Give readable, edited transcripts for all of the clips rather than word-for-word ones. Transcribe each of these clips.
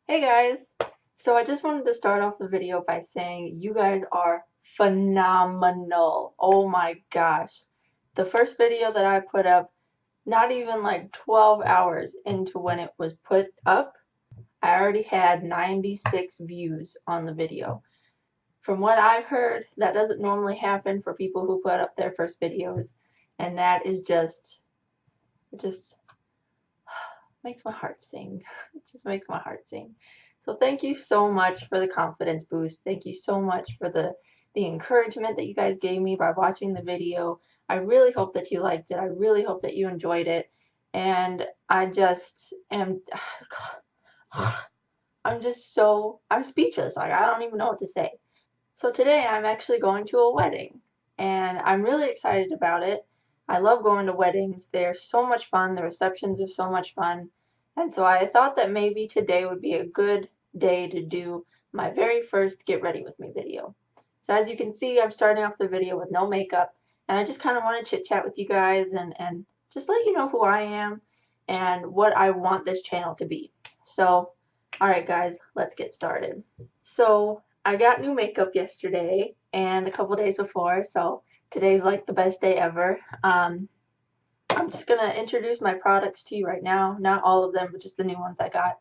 Hey guys! So I just wanted to start off the video by saying you guys are phenomenal. Oh my gosh. The first video that I put up, not even like 12 hours into when it was put up, I already had 96 views on the video. From what I've heard, that doesn't normally happen for people who put up their first videos, and that is it just makes my heart sing. It just makes my heart sing. So thank you so much for the confidence boost. Thank you so much for the encouragement that you guys gave me by watching the video. I really hope that you liked it. I really hope that you enjoyed it. And I just am I'm speechless. Like I don't even know what to say. So today I'm actually going to a wedding and I'm really excited about it. I love going to weddings. They're so much fun. The receptions are so much fun. And so I thought that maybe today would be a good day to do my very first get ready with me video. So as you can see, I'm starting off the video with no makeup and I just kind of want to chit chat with you guys and just let you know who I am and what I want this channel to be. So, alright guys, let's get started. So I got new makeup yesterday and a couple days before, so today's like the best day ever. I'm just gonna introduce my products to you right now. Not all of them, but just the new ones I got.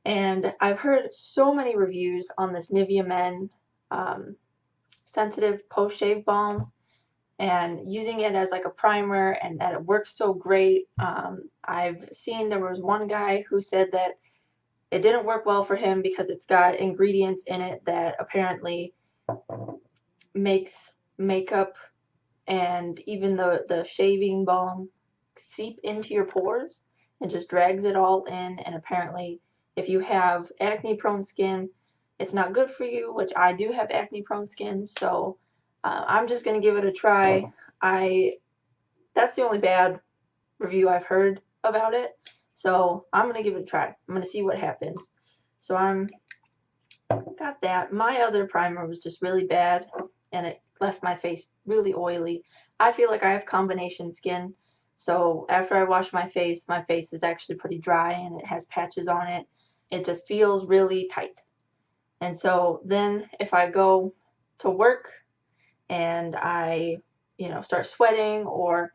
And I've heard so many reviews on this Nivea Men Sensitive Post-Shave Balm and using it as like a primer and that it works so great. I've seen there was one guy who said that it didn't work well for him because it's got ingredients in it that apparently makes makeup and even the shaving balm seep into your pores and just drags it all in. And apparently if you have acne prone skin, it's not good for you, which I do have acne prone skin, so I'm just going to give it a try. That's the only bad review I've heard about it, so I'm going to give it a try. I'm going to see what happens. So got that. My other primer was just really bad and it left my face really oily. I feel like I have combination skin, so after I wash my face is actually pretty dry and it has patches on it. It just feels really tight. And so then if I go to work and I, start sweating or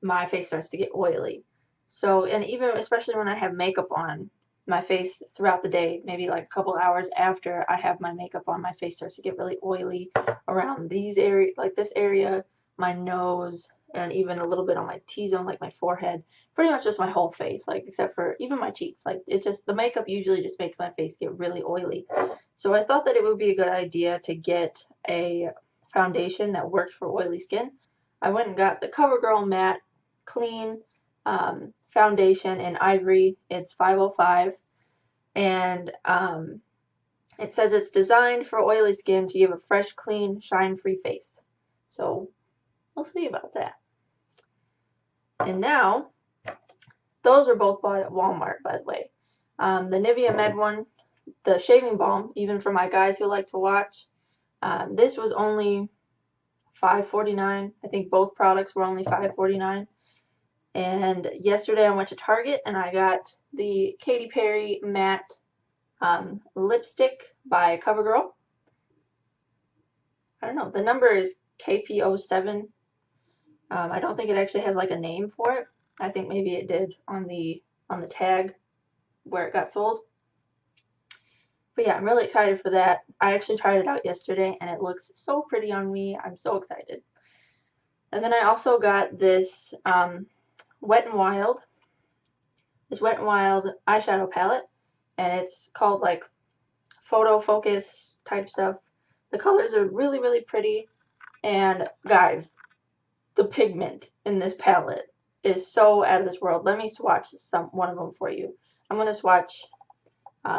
my face starts to get oily. So, and even especially when I have makeup on, my face throughout the day, maybe like a couple hours after I have my makeup on, my face starts to get really oily around these areas, like this area, my nose, and even a little bit on my T-zone, like my forehead. Pretty much just my whole face, like except for even my cheeks. Like the makeup usually just makes my face get really oily. So I thought that it would be a good idea to get a foundation that worked for oily skin. I went and got the CoverGirl Matte Clean foundation in Ivory. It's 505 and it says it's designed for oily skin to give a fresh, clean, shine-free face. So we'll see about that. And now, those are both bought at Walmart, by the way. The Nivea Med one, the shaving balm, even for my guys who like to watch, this was only $5.49. I think both products were only $5.49. And yesterday I went to Target and I got the Katy Perry matte lipstick by Covergirl. I don't know, the number is KP07. I don't think it actually has like a name for it. I think maybe it did on the tag where it got sold. But yeah, I'm really excited for that. I actually tried it out yesterday and it looks so pretty on me. I'm so excited. And then I also got this Wet n Wild eyeshadow palette, and it's called like photo focus type stuff. The colors are really, really pretty, and guys, the pigment in this palette is so out of this world. Let me swatch one of them for you. I'm going to swatch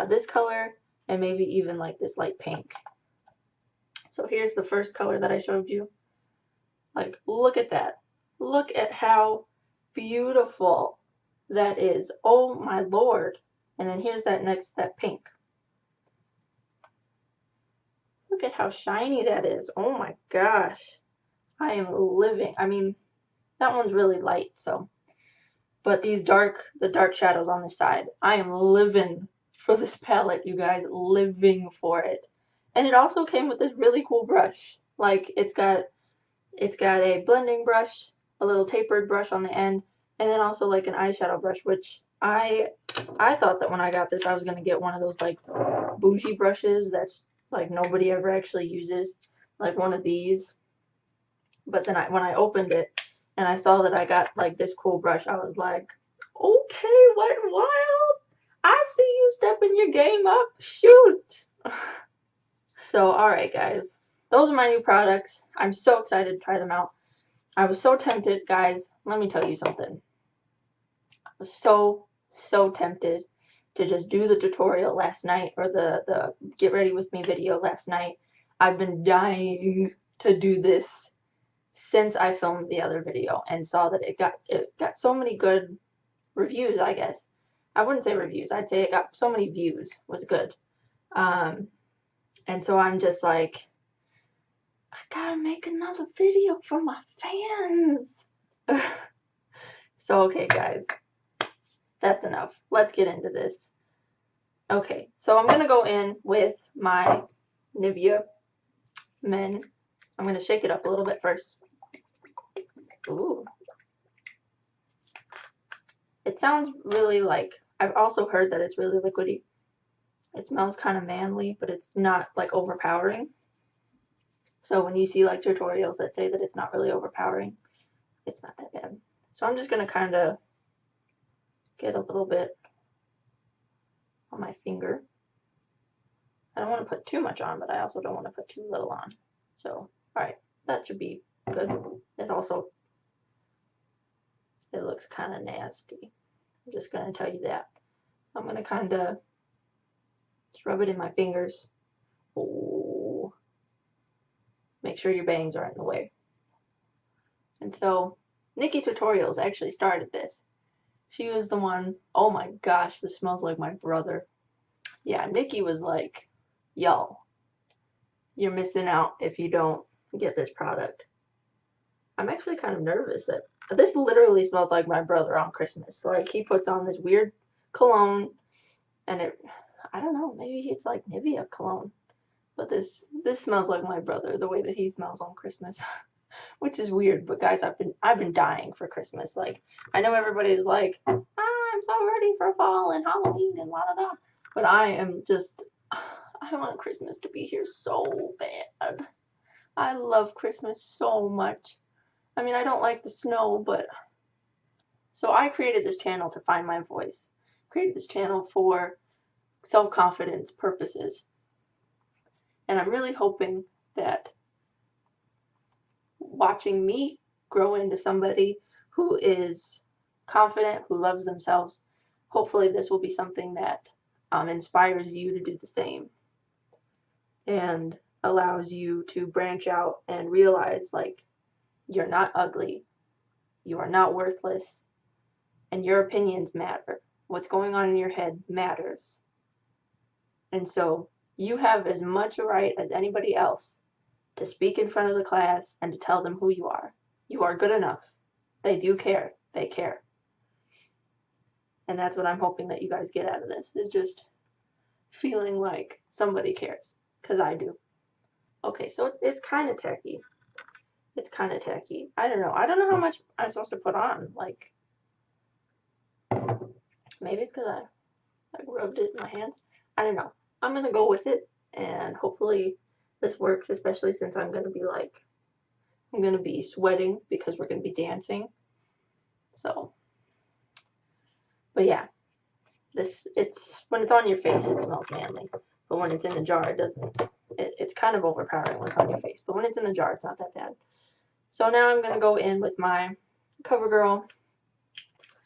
this color and maybe even like this light pink. So here's the first color that I showed you. Like, look at that. Look at how beautiful that is. Oh my lord. And then here's that pink. Look at how shiny that is. Oh my gosh. I am living. I mean, that one's really light, so. But the dark shadows on the side, I am living for this palette, you guys, living for it. And it also came with this really cool brush. Like it's got a blending brush, a little tapered brush on the end, and then also like an eyeshadow brush, which I thought that when I got this I was gonna get one of those like bougie brushes that's like nobody ever actually uses, like one of these. But then when I opened it and I saw that I got like this cool brush, I was like, okay, what wild? I see you stepping your game up. Shoot. So, alright guys, those are my new products. I'm so excited to try them out. I was so tempted, guys. Let me tell you something. I was so tempted to just do the tutorial last night, or the get ready with me video last night. I've been dying to do this since I filmed the other video and saw that it got so many good reviews, I guess. I wouldn't say reviews. I'd say it got so many views. Was good. And so I'm just like, I gotta make another video for my fans. So, okay, guys. That's enough. Let's get into this. Okay, so I'm going to go in with my Nivea Men. I'm going to shake it up a little bit first. Ooh. It sounds really like, I've also heard that it's really liquidy. It smells kind of manly, but it's not like overpowering. So when you see like tutorials that say that it's not really overpowering, it's not that bad. So I'm just going to kind of get a little bit on my finger. I don't want to put too much on, but I also don't want to put too little on. So, alright, that should be good. It looks kind of nasty. I'm just going to tell you that. I'm going to kind of just rub it in my fingers. Oh, make sure your bangs aren't in the way. And so, Nikki Tutorials actually started this. She was the one, oh my gosh, this smells like my brother. Yeah, Nikki was like, y'all, you're missing out if you don't get this product. I'm actually kind of nervous that this literally smells like my brother on Christmas. Like, he puts on this weird cologne, and I don't know, maybe it's like Nivea cologne. But this smells like my brother, the way that he smells on Christmas. Which is weird, but guys, I've been dying for Christmas. Like, I know everybody's like, I'm so ready for fall and Halloween and la da da. But I am just, I want Christmas to be here so bad. I love Christmas so much. I mean, I don't like the snow, but... So I created this channel to find my voice. Created this channel for self-confidence purposes. And I'm really hoping that watching me grow into somebody who is confident, who loves themselves, hopefully this will be something that inspires you to do the same. And allows you to branch out and realize, like, you're not ugly, you are not worthless, and your opinions matter. What's going on in your head matters. And so you have as much a right as anybody else to speak in front of the class and to tell them who you are. You are good enough. They do care. They care. And that's what I'm hoping that you guys get out of this, is just feeling like somebody cares. Because I do. Okay, so it's kind of tacky. It's kind of tacky. I don't know. I don't know how much I'm supposed to put on. Like, maybe it's because I rubbed it in my hands. I don't know. I'm going to go with it. And hopefully this works, especially since I'm going to be sweating because we're going to be dancing. So, but yeah, it's when it's on your face, it smells manly. But when it's in the jar, it doesn't. It's kind of overpowering when it's on your face. But when it's in the jar, it's not that bad. So now I'm going to go in with my Covergirl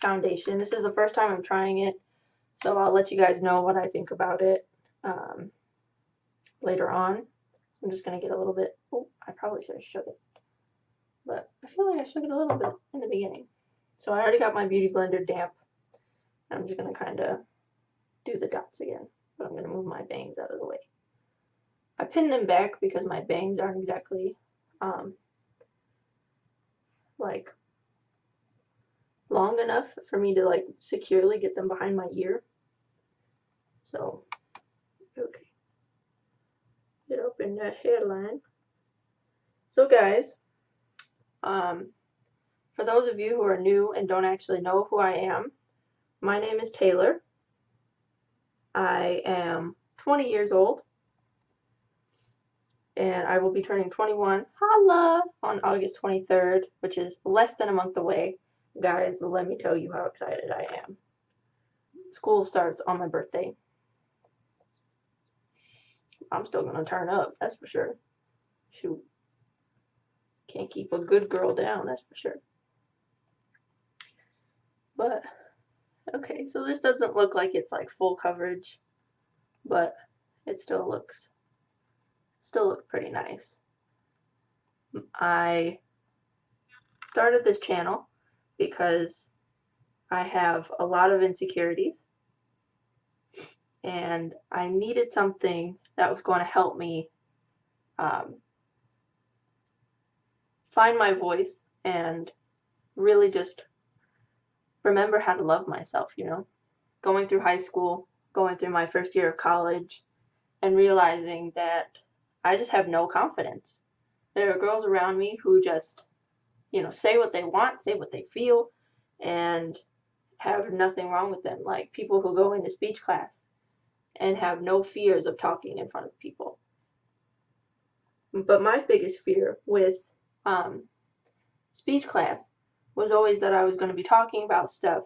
foundation. This is the first time I'm trying it. So I'll let you guys know what I think about it later on. I'm just going to get a little bit. Oh, I probably should have shook it. But I feel like I shook it a little bit in the beginning. So I already got my Beauty Blender damp. I'm just going to kind of do the dots again. But I'm going to move my bangs out of the way. I pinned them back because my bangs aren't exactly like long enough for me to like securely get them behind my ear. So, okay, get up in that hairline. So guys, for those of you who are new and don't actually know who I am, my name is Taylor. I am 20 years old, and I will be turning 21, holla, on August 23rd, which is less than a month away. Guys, let me tell you how excited I am. School starts on my birthday. I'm still gonna turn up, that's for sure. Shoot. Can't keep a good girl down, that's for sure. But, okay, so this doesn't look like it's like full coverage, but it still looks pretty nice. I started this channel because I have a lot of insecurities, and I needed something that was going to help me find my voice and really just remember how to love myself, you know? Going through high school, going through my first year of college, and realizing that I just have no confidence. There are girls around me who just, you know, say what they want, say what they feel, and have nothing wrong with them. Like people who go into speech class and have no fears of talking in front of people. But my biggest fear with speech class was always that I was going to be talking about stuff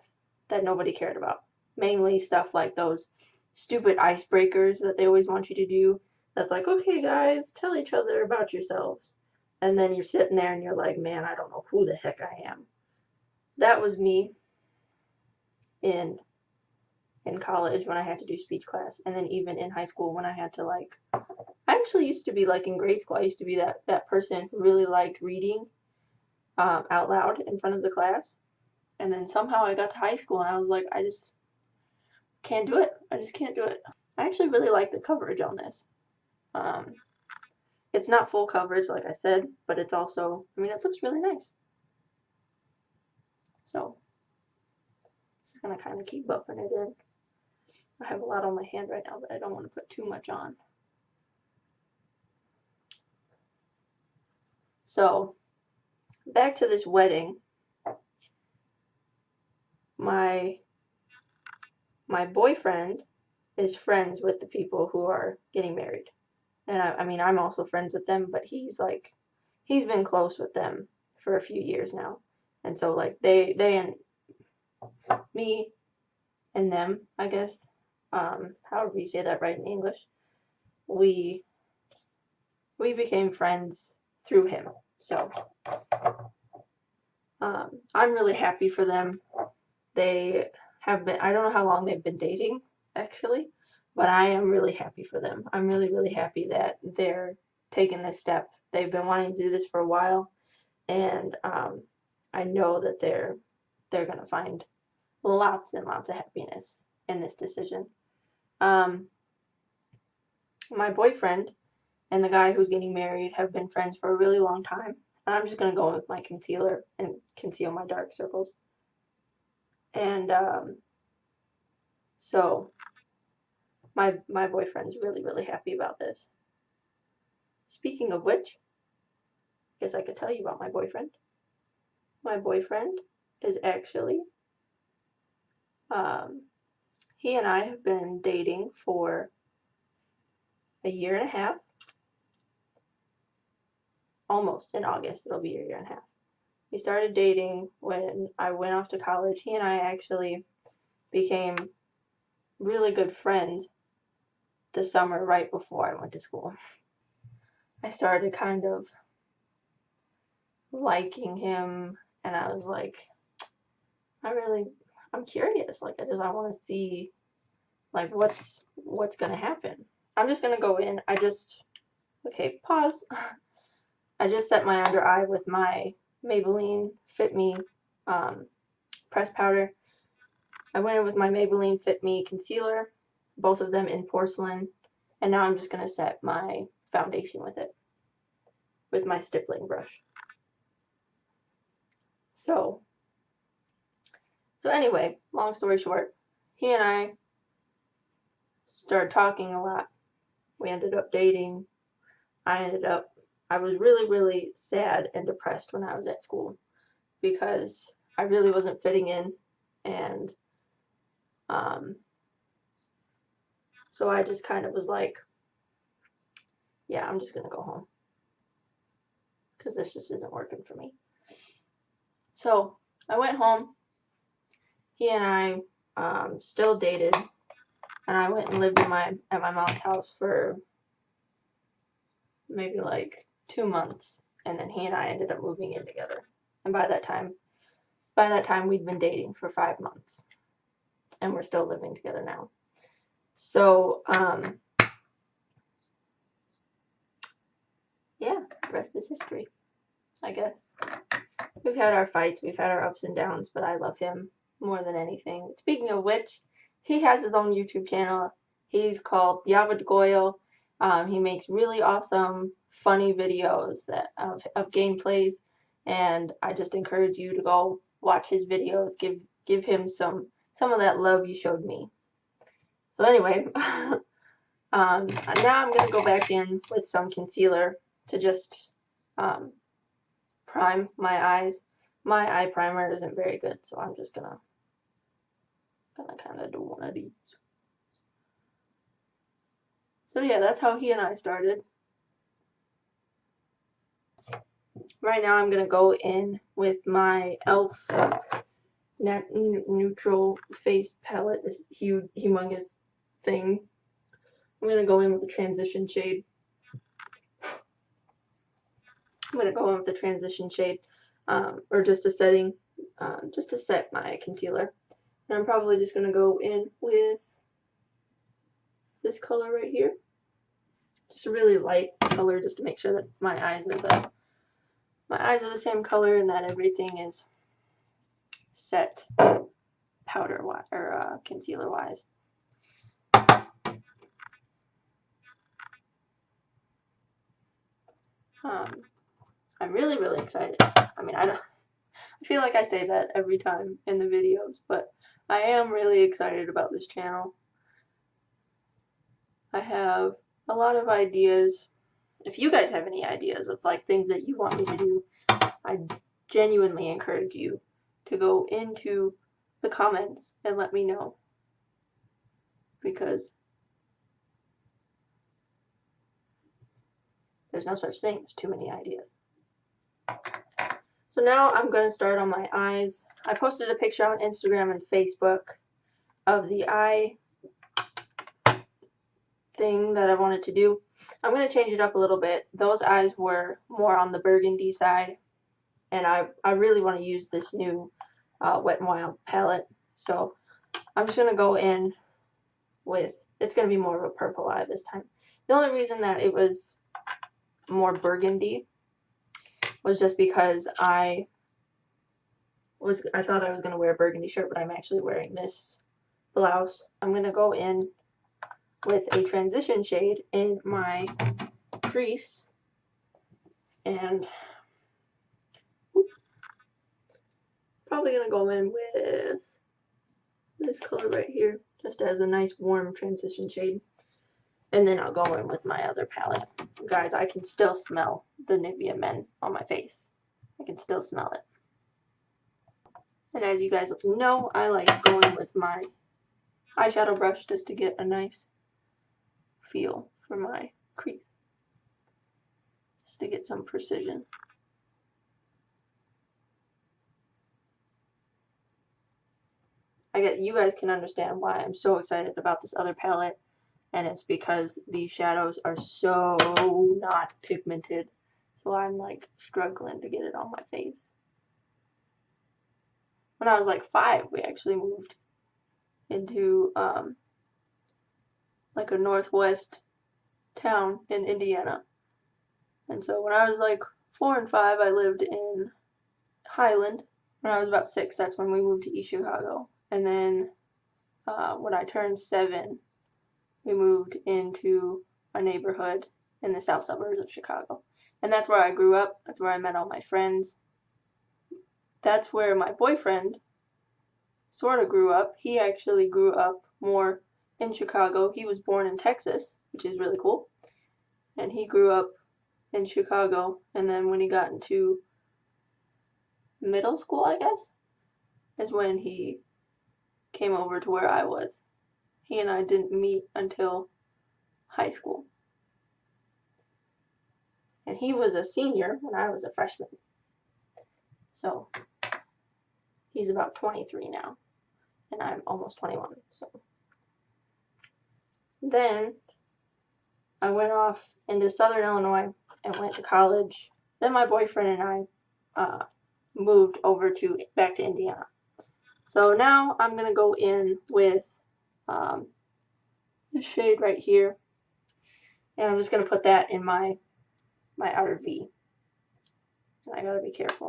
that nobody cared about. Mainly stuff like those stupid icebreakers that they always want you to do. That's like, okay, guys, tell each other about yourselves. And then you're sitting there and you're like, man, I don't know who the heck I am. That was me in college when I had to do speech class, and then even in high school when I had to like, I actually used to be like in grade school, I used to be that person who really liked reading out loud in front of the class. And then somehow I got to high school and I was like, I just can't do it. I just can't do it. I actually really like the coverage on this. It's not full coverage, like I said, but it's also, I mean, it looks really nice. So, just gonna kind of keep buffing it in. I have a lot on my hand right now, but I don't want to put too much on. So, back to this wedding. My boyfriend is friends with the people who are getting married. And I mean, I'm also friends with them, but he's been close with them for a few years now. And so like they and me and them, I guess, however you say that right in English, we became friends through him. So I'm really happy for them. They have been, I don't know how long they've been dating, actually, but I am really happy for them. I'm really, really happy that they're taking this step. They've been wanting to do this for a while, and I know that they're going to find lots and lots of happiness in this decision. My boyfriend and the guy who's getting married have been friends for a really long time. And I'm just going to go in with my concealer and conceal my dark circles. And so my boyfriend's really, really happy about this. Speaking of which, I guess I could tell you about my boyfriend. My boyfriend is actually, he and I have been dating for a year and a half. Almost in August, it'll be a year and a half. We started dating when I went off to college. He and I actually became really good friends the summer right before I went to school. I started kind of liking him, and I was like, I'm curious. Like, I want to see, like, what's gonna happen. I'm just gonna go in. Okay, pause. I just set my under eye with my Maybelline FitMe press powder. I went in with my Maybelline FitMe concealer, both of them in Porcelain, and now I'm just gonna set my foundation with it, with my stippling brush. So anyway, long story short, he and I started talking a lot. We ended up dating. I was really, really sad and depressed when I was at school because I really wasn't fitting in, and so I just kind of was like, yeah, I'm just gonna go home because this just isn't working for me. So I went home. He and I still dated, and I went and lived at my mom's house for maybe like 2 months, and then he and I ended up moving in together. And by that time we'd been dating for 5 months, and we're still living together now. So yeah, the rest is history, I guess. We've had our fights, we've had our ups and downs, but I love him more than anything. Speaking of which, he has his own YouTube channel. He's called Yavad Goyle. He makes really awesome, funny videos of gameplays, and I just encourage you to go watch his videos. Give him some of that love you showed me. So anyway, now I'm gonna go back in with some concealer to just prime my eyes. My eye primer isn't very good, so I'm just gonna kind of do one of these. So yeah, that's how he and I started. Right now I'm gonna go in with my E.L.F. neutral face palette, this huge, humongous thing. I'm gonna go in with the transition shade. Or just a setting, just to set my concealer. And I'm probably just gonna go in with this color right here. Just a really light color, just to make sure that my eyes are the same color and that everything is set powder or concealer wise. I'm really, really excited. I mean, I feel like I say that every time in the videos, but I am really excited about this channel. I have a lot of ideas. If you guys have any ideas of like things that you want me to do, I genuinely encourage you to go into the comments and let me know, because there's no such thing as too many ideas. So now I'm going to start on my eyes. I posted a picture on Instagram and Facebook of the eye thing that I wanted to do. I'm going to change it up a little bit. Those eyes were more on the burgundy side, and I really want to use this new Wet n Wild palette. So I'm just going to go in with, it's going to be more of a purple eye this time. The only reason that it was more burgundy was just because I thought I was going to wear a burgundy shirt, but I'm actually wearing this blouse. I'm going to go in with a transition shade in my crease, and probably going to go in with this color right here, just as a nice warm transition shade. And then I'll go in with my other palette. Guys, I can still smell the Nivea Men on my face. I can still smell it. And as you guys know, I like going with my eyeshadow brush just to get a nice feel for my crease. Just to get some precision. I guess you guys can understand why I'm so excited about this other palette. And it's because these shadows are so not pigmented. So I'm like struggling to get it on my face. When I was like 5, we actually moved into like a northwest town in Indiana. And so when I was like 4 and 5, I lived in Highland. When I was about 6, that's when we moved to East Chicago. And then when I turned 7, we moved into a neighborhood in the south suburbs of Chicago. And that's where I grew up. That's where I met all my friends. That's where my boyfriend sort of grew up. He actually grew up more in Chicago. He was born in Texas, which is really cool. And he grew up in Chicago. And then when he got into middle school, I guess, is when he came over to where I was. He and I didn't meet until high school. And he was a senior when I was a freshman. So he's about 23 now. And I'm almost 21. So then I went off into Southern Illinois and went to college. Then my boyfriend and I moved over back to Indiana. So now I'm going to go in with this shade right here. And I'm just going to put that in my outer V. And I got to be careful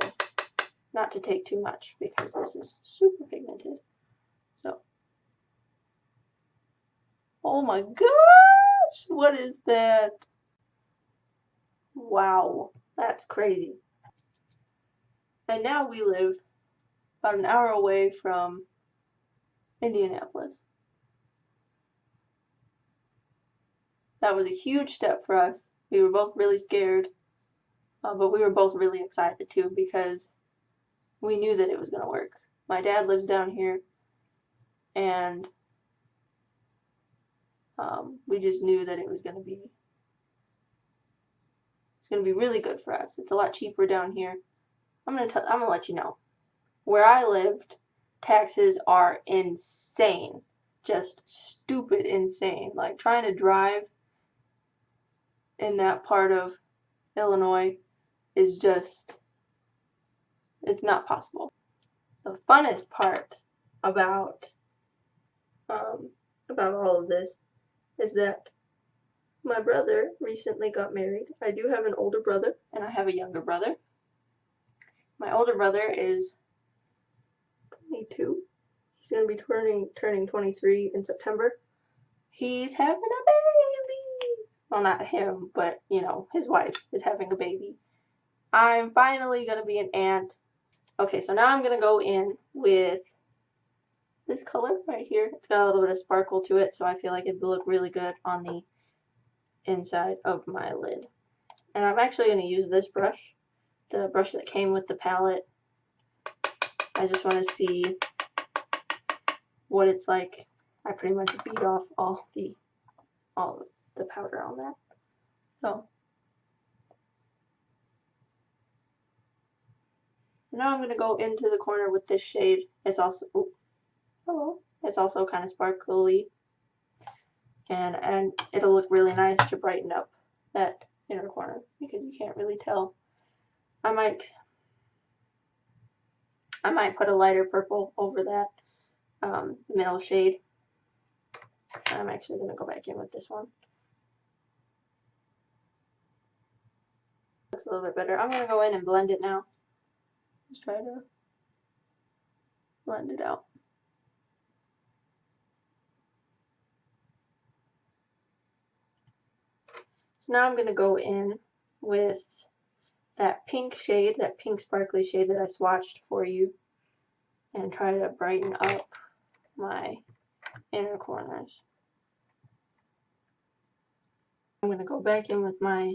not to take too much because this is super pigmented. So, oh my gosh, what is that? Wow, that's crazy. And now we live about an hour away from Indianapolis. That was a huge step for us. We were both really scared, but we were both really excited too because we knew that it was going to work. My dad lives down here, and we just knew that it was going to be really good for us. It's a lot cheaper down here. I'm gonna let you know. Where I lived, taxes are insane, just stupid insane. Like trying to drive in that part of Illinois is just, it's not possible. The funnest part about all of this is that my brother recently got married. I do have an older brother and I have a younger brother. My older brother is 22. He's gonna be turning 23 in September. He's having a baby. Well, not him, but you know, his wife is having a baby. I'm finally gonna be an aunt. Okay, so now I'm gonna go in with this color right here. It's got a little bit of sparkle to it, so I feel like it will look really good on the inside of my lid. And I'm actually going to use this brush, the brush that came with the palette. I just want to see what it's like. I pretty much beat off all the powder on that. So now I'm going to go into the corner with this shade. It's also, hello. It's also kind of sparkly. And it'll look really nice to brighten up that inner corner because you can't really tell. I might put a lighter purple over that middle shade. I'm actually going to go back in with this one. Looks a little bit better. I'm going to go in and blend it now. Just try to blend it out. So now I'm going to go in with that pink shade, that pink sparkly shade that I swatched for you, and try to brighten up my inner corners. I'm going to go back in with my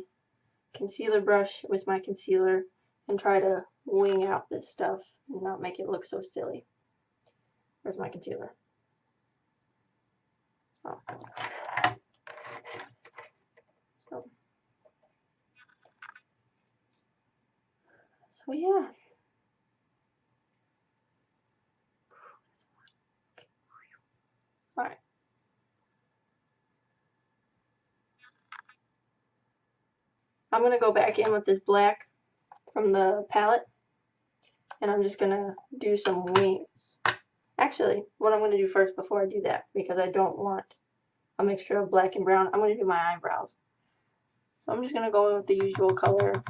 concealer brush with my concealer and try to wing out this stuff and not make it look so silly. Where's my concealer? Oh. So yeah. Alright. I'm going to go back in with this black from the palette, and I'm just going to do some wings. Actually, what I'm going to do first before I do that, because I don't want a mixture of black and brown, I'm going to do my eyebrows. So I'm just going to go in with the usual color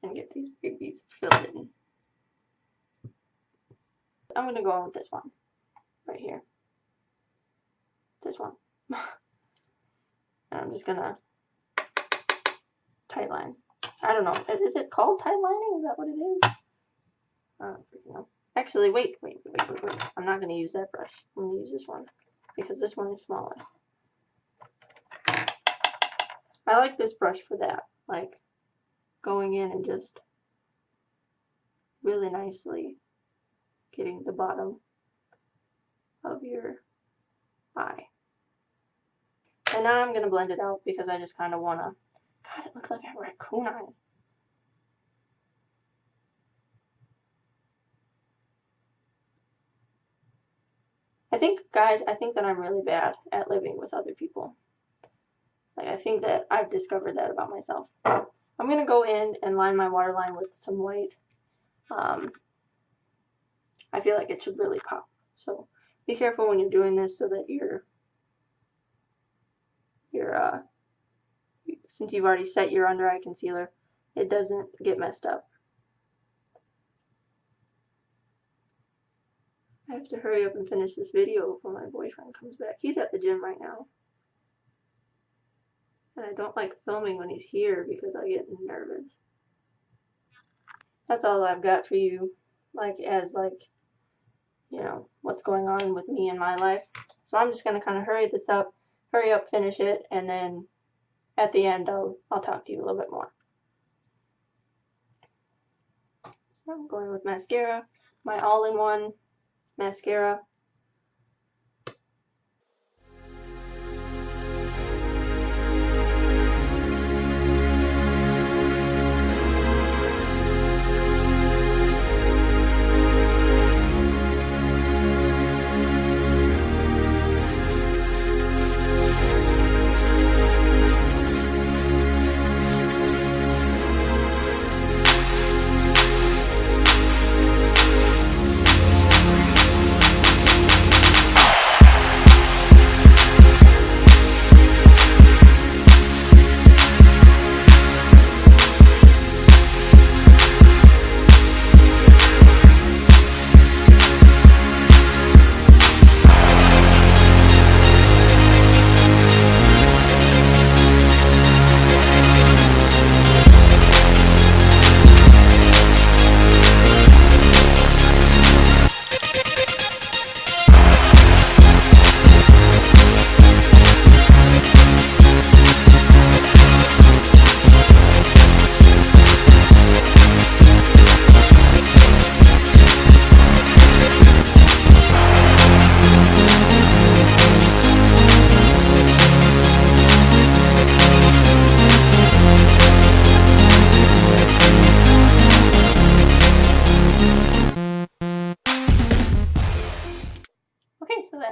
and get these babies filled in. I'm going to go in with this one right here. This one. And I'm just going to tight line. I don't know. Is it called tight lining? Is that what it is? I don't freaking know. Actually, wait. I'm not going to use that brush. I'm going to use this one because this one is smaller. I like this brush for that, like going in and just really nicely getting the bottom of your eye. And now I'm going to blend it out because I just kind of want to, God, it looks like I have raccoon eyes. I think, guys, I think that I'm really bad at living with other people. Like, I think that I've discovered that about myself. I'm going to go in and line my waterline with some white. I feel like it should really pop. So be careful when you're doing this so that since you've already set your under eye concealer, it doesn't get messed up. I have to hurry up and finish this video before my boyfriend comes back. He's at the gym right now. And I don't like filming when he's here because I get nervous. That's all I've got for you, you know, what's going on with me in my life. So I'm just going to kind of hurry up, finish it, and then at the end I'll talk to you a little bit more. So I'm going with mascara, my all-in-one mascara. So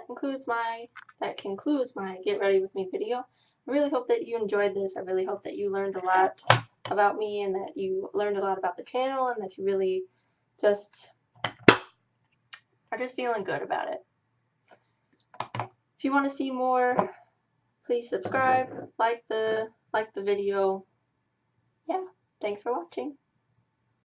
that concludes my get ready with me video. I really hope that you enjoyed this. I really hope that you learned a lot about me and that you learned a lot about the channel and that you really just are just feeling good about it. If you want to see more, please subscribe, like the video. Yeah, thanks for watching.